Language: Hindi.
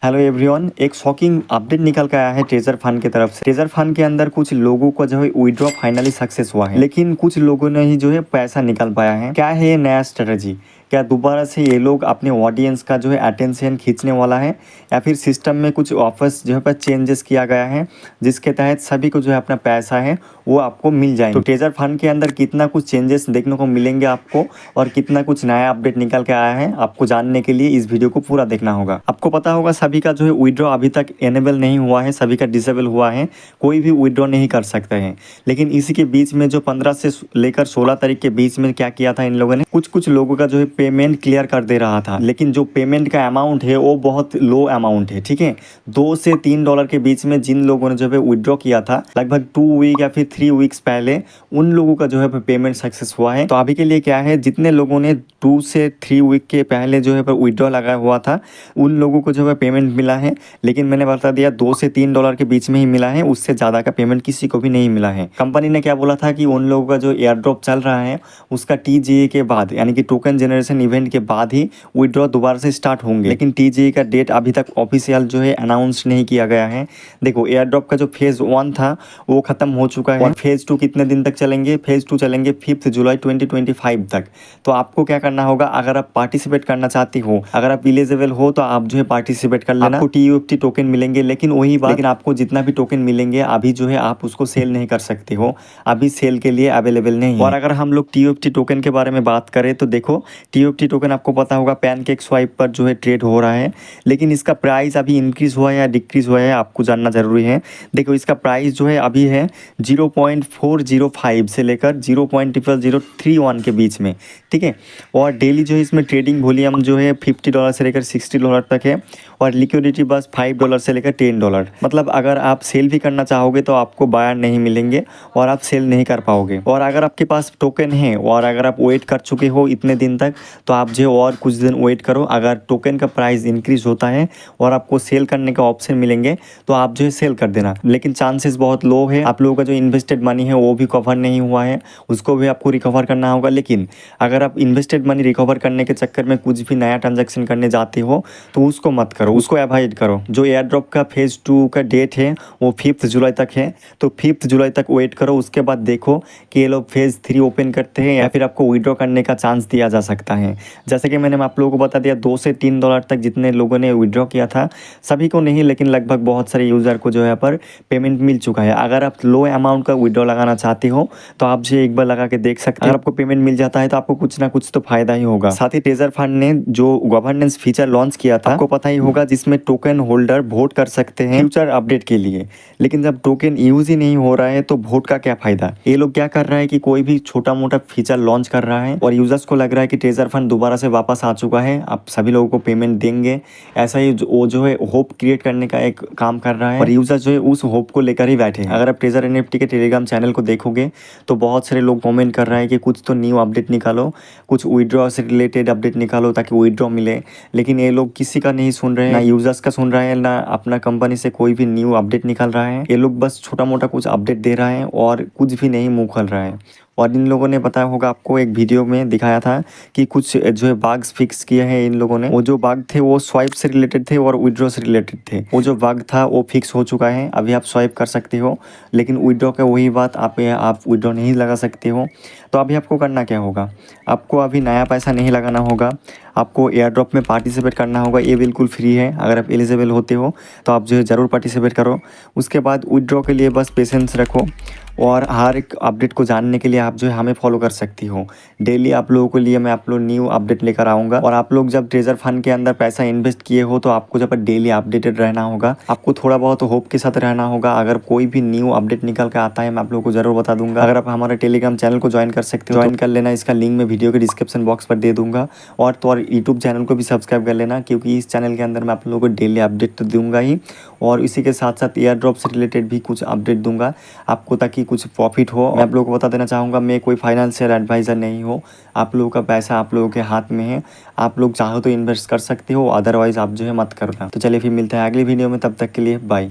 हेलो एवरीवन, एक शॉकिंग अपडेट निकल के आया है ट्रेजर फंड की तरफ से। ट्रेजर फंड के अंदर कुछ लोगों को जो है विड्रॉ फाइनली सक्सेस हुआ है, लेकिन कुछ लोगों ने ही जो है पैसा निकाल पाया है। क्या है ये नया स्ट्रेटजी? क्या दोबारा से ये लोग अपने ऑडियंस का जो है अटेंशन खींचने वाला है, या फिर सिस्टम में कुछ वापस जो है पर चेंजेस किया गया है जिसके तहत सभी को जो है अपना पैसा है वो आपको मिल जाएंगे? तो ट्रेजर फंड के अंदर कितना कुछ चेंजेस देखने को मिलेंगे आपको, और कितना कुछ नया अपडेट निकल के आया है, आपको जानने के लिए इस वीडियो को पूरा देखना होगा। आपको पता होगा सभी का जो है विड्रॉ अभी तक एनेबल नहीं हुआ है, सभी का डिसेबल हुआ है, कोई भी विड्रॉ नहीं कर सकते हैं। लेकिन इसी के बीच में जो 15 से लेकर 16 तारीख के बीच में क्या किया था इन लोगों ने, कुछ लोगों का जो है पेमेंट क्लियर कर दे रहा था, लेकिन जो पेमेंट का अमाउंट है वो बहुत लो अमाउंट है। ठीक है, $2 से $3 के बीच में जिन लोगों ने जो है विड्रॉ किया था लगभग 2 वीक या फिर 3 वीक्स पहले, उन लोगों का जो है पेमेंट सक्सेस हुआ है। तो अभी के लिए क्या है, जितने लोगों ने 2 से 3 वीक के पहले जो है विड्रॉ लगा हुआ था उन लोगों को जो है पेमेंट मिला है। लेकिन मैंने बता दिया $2 से $3 के बीच में ही मिला है, उससे ज़्यादा का पेमेंट किसी को भी नहीं मिला है। कंपनी ने क्या बोला था कि उन लोगों का जो एयर ड्रॉप चल रहा है उसका TGA के बाद, यानी कि टोकन जनरेशन इवेंट के बाद ही विड्रॉ दोबारा से स्टार्ट होंगे। लेकिन TGA का डेट अभी तक ऑफिशियल जो है अनाउंस नहीं किया गया है। देखो, एयर ड्रॉप का जो फेज़ 1 था वो खत्म हो चुका है, और फेज़ 2 कितने दिन तक चलेंगे? फेज़ 2 चलेंगे 5 जुलाई 2025 तक। तो आपको क्या करना होगा, अगर आप पार्टिसिपेट करना चाहते हो, अगर आप एलिजिबल हो तो आप जो है पार्टिसिपेट कर लेना। आपको TUFT टोकन मिलेंगे, लेकिन वही बात, लेकिन आपको जितना भी टोकन मिलेंगे अभी जो है आप उसको सेल नहीं कर सकते हो, अभी सेल के लिए अवेलेबल नहीं है। और अगर हम लोग TUFT टोकन के बारे में बात करें तो देखो, TUFT टोकन आपको पता होगा पैनकेक स्वाइप पर जो है ट्रेड हो रहा है, लेकिन इसका प्राइस अभी इंक्रीज हुआ है या डिक्रीज हुआ है आपको जानना जरूरी है। देखो, इसका प्राइस जो है अभी है 0.405 से लेकर 0.00031 के बीच में। ठीक है, और डेली जो है इसमें ट्रेडिंग वॉल्यूम जो है $50 से लेकर $60 तक है, और लिक्विडिटी बस $5 से लेकर $10। मतलब अगर आप सेल भी करना चाहोगे तो आपको बायर नहीं मिलेंगे और आप सेल नहीं कर पाओगे। और अगर आपके पास टोकन है और अगर आप वेट कर चुके हो इतने दिन तक, तो आप जो और कुछ दिन वेट करो। अगर टोकन का प्राइस इंक्रीज होता है और आपको सेल करने का ऑप्शन मिलेंगे तो आप जो है सेल कर देना, लेकिन चांसेस बहुत लो है। आप लोगों का जो इन्वेस्टेड मनी है वो भी कवर नहीं हुआ है, उसको भी आपको रिकवर करना होगा। लेकिन अगर आप इन्वेस्टेड मनी रिकवर करने के चक्कर में कुछ भी नया ट्रांजैक्शन करने जाते हो तो उसको मत करो, उसको अवॉइड करो। जो एयर ड्रॉप का फेज़ 2 का डेट है वो 5 जुलाई तक है, तो 5 जुलाई तक वेट करो। उसके बाद देखो कि ये लोग फेज़ 3 ओपन करते हैं या फिर आपको विड्रॉ करने का चांस दिया जा सकता है। जैसे कि मैंने आप लोगों को बता दिया, $2 से $3 तक जितने लोगों ने विड्रॉ किया था, सभी को नहीं लेकिन लगभग बहुत सारे यूज़र को जो है पर पेमेंट मिल चुका है। अगर आप लो अमाउंट का विड्रॉ लगाना चाहते हो तो आप जो एक बार लगा के देख सकते हैं। अगर आपको पेमेंट मिल जाता है तो आपको कुछ ना कुछ तो फायदा ही होगा। साथ ही ट्रेजर फंड ने जो गवर्नेंस फीचर लॉन्च किया था आपको पता ही होगा, जिसमें टोकन होल्डर वोट कर सकते हैं फ्यूचर अपडेट के लिए। लेकिन जब टोकन यूज ही नहीं हो रहा है तो वोट का क्या फायदा? ये लोग क्या कर रहा है कि कोई भी छोटा मोटा फीचर लॉन्च कर रहा है और यूजर्स को लग रहा है कि ट्रेजर फंड दोबारा से वापस आ चुका है, आप सभी लोगों को पेमेंट देंगे, ऐसा ही वो जो है होप क्रिएट करने का एक काम कर रहा है, और यूजर जो है उस होप को लेकर ही बैठे हैं। अगर आप ट्रेजर NFT के टेलीग्राम चैनल को देखोगे तो बहुत सारे लोग कमेंट कर रहे हैं कि कुछ तो न्यू अपडेट निकालो, कुछ विड्रॉ से रिलेटेड अपडेट निकालो ताकि विड्रॉ मिले। लेकिन ये लोग किसी का नहीं सुन रहे हैं, ना यूजर्स का सुन रहे हैं, ना अपना कंपनी से कोई भी न्यू अपडेट निकाल रहा है। ये लोग बस छोटा मोटा कुछ अपडेट दे रहा है और कुछ भी नहीं मुंह खोल रहा है। और इन लोगों ने बताया होगा आपको, एक वीडियो में दिखाया था कि कुछ जो है बग्स फिक्स किए हैं इन लोगों ने। वो जो बग थे वो स्वाइप से रिलेटेड थे और विड्रॉ से रिलेटेड थे। वो जो बग था वो फिक्स हो चुका है, अभी आप स्वाइप कर सकते हो, लेकिन विड्रॉ का वही बात, आप विड्रॉ नहीं लगा सकते हो। तो अभी आपको करना क्या होगा, आपको अभी नया पैसा नहीं लगाना होगा, आपको एयर ड्रॉप में पार्टिसिपेट करना होगा। ये बिल्कुल फ्री है, अगर आप एलिजिबल होते हो तो आप जो है ज़रूर पार्टिसिपेट करो। उसके बाद विड्रॉ के लिए बस पेशेंस रखो, और हर एक अपडेट को जानने के लिए आप जो है हमें फॉलो कर सकती हो। डेली आप लोगों के लिए मैं आप लोग न्यू अपडेट लेकर आऊँगा। और आप लोग जब ट्रेजर फंड के अंदर पैसा इन्वेस्ट किए हो तो आपको जब डेली अपडेटेड रहना होगा, आपको थोड़ा बहुत होप के साथ रहना होगा। अगर कोई भी न्यू अपडेट निकल के आता है मैं आप लोगों को ज़रूर बता दूंगा। अगर आप हमारे टेलीग्राम चैनल को ज्वाइन कर सकते हो, ज्वाइन कर लेना, इसका लिंक मैं वीडियो के डिस्क्रिप्शन बॉक्स पर दे दूंगा। और तो और यूट्यूब चैनल को भी सब्सक्राइब कर लेना, क्योंकि इस चैनल के अंदर मैं आप लोगों को डेली अपडेट तो दूंगा ही, और इसी के साथ साथ एयर ड्रॉप से रिलेटेड भी कुछ अपडेट दूंगा आपको, ताकि कुछ प्रॉफिट हो। मैं आप लोगों को बता देना चाहूँगा, मैं कोई फाइनेंशियल एडवाइज़र नहीं हूँ। आप लोगों का पैसा आप लोगों के हाथ में है, आप लोग चाहो तो इन्वेस्ट कर सकते हो, अदरवाइज़ आप जो है मत करना। तो चलिए फिर मिलते हैं अगली वीडियो में, तब तक के लिए बाय।